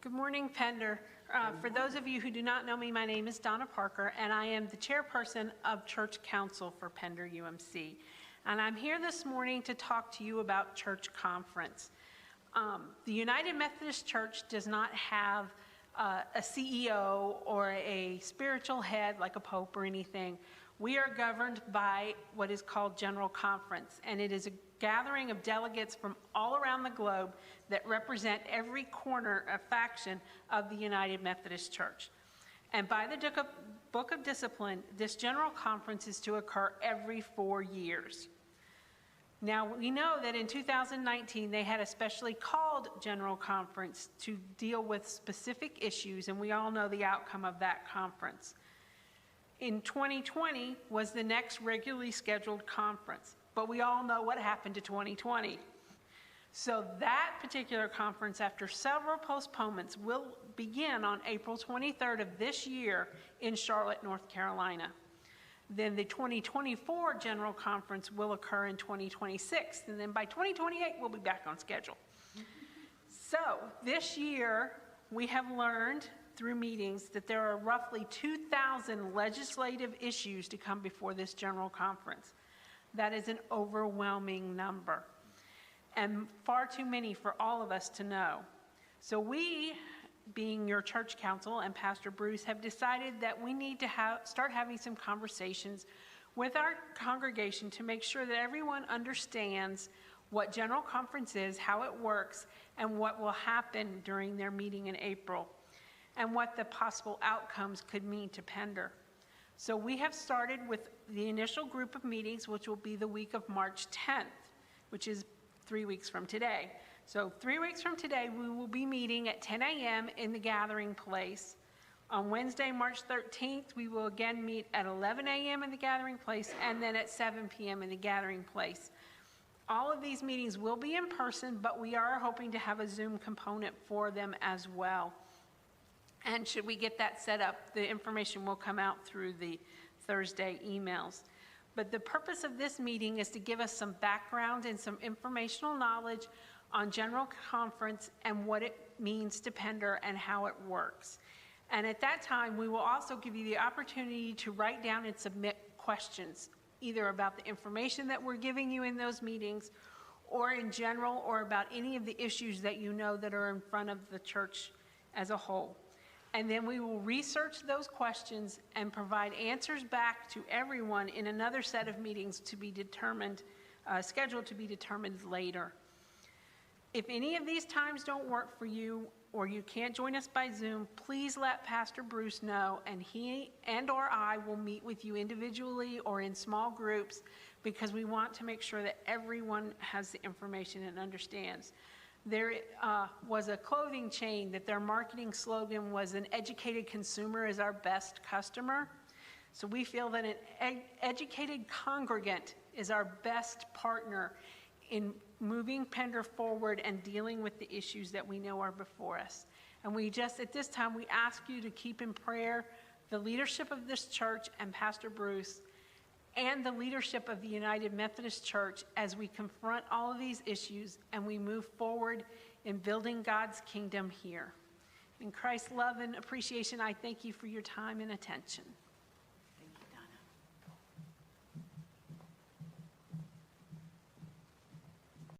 Good morning, Pender. For those of you who do not know me, my name is Donna Parker, and I am the chairperson of Church Council for Pender UMC. And I'm here this morning to talk to you about church conference. The United Methodist Church does not have a CEO or a spiritual head like a pope or anything. We are governed by what is called General Conference, and it is a gathering of delegates from all around the globe that represent every corner of faction of the United Methodist Church. And by the Book of Discipline, this General Conference is to occur every 4 years. Now, we know that in 2019, they had a specially called General Conference to deal with specific issues, and we all know the outcome of that conference. In 2020 was the next regularly scheduled conference, but we all know what happened to 2020. So that particular conference, after several postponements, will begin on April 23rd of this year in Charlotte, North Carolina. Then the 2024 General Conference will occur in 2026, and then by 2028, we'll be back on schedule. So this year, we have learned through meetings that there are roughly 2,000 legislative issues to come before this General Conference. That is an overwhelming number, and far too many for all of us to know. So we, being your church council and Pastor Bruce, have decided that we need to start having some conversations with our congregation to make sure that everyone understands what General Conference is, how it works, and what will happen during their meeting in April, and what the possible outcomes could mean to Pender. So we have started with the initial group of meetings, which will be the week of March 10th, which is 3 weeks from today. So 3 weeks from today, we will be meeting at 10 a.m. in the gathering place. On Wednesday, March 13th, we will again meet at 11 a.m. in the gathering place, and then at 7 p.m. in the gathering place. All of these meetings will be in person, but we are hoping to have a Zoom component for them as well. And should we get that set up, the information will come out through the Thursday emails. But the purpose of this meeting is to give us some background and some informational knowledge on General Conference and what it means to Pender and how it works. And at that time, we will also give you the opportunity to write down and submit questions, either about the information that we're giving you in those meetings, or in general, or about any of the issues that you know that are in front of the church as a whole. And then we will research those questions and provide answers back to everyone in another set of meetings to be determined, scheduled to be determined later. If any of these times don't work for you, or you can't join us by Zoom, please let Pastor Bruce know, and he and/or I will meet with you individually or in small groups, because we want to make sure that everyone has the information and understands. There was a clothing chain that their marketing slogan was, "An educated consumer is our best customer." So we feel that an educated congregant is our best partner in moving Pender forward and dealing with the issues that we know are before us. And we just, at this time, we ask you to keep in prayer the leadership of this church and Pastor Bruce and the leadership of the United Methodist Church as we confront all of these issues and we move forward in building God's kingdom here. In Christ's love and appreciation, I thank you for your time and attention.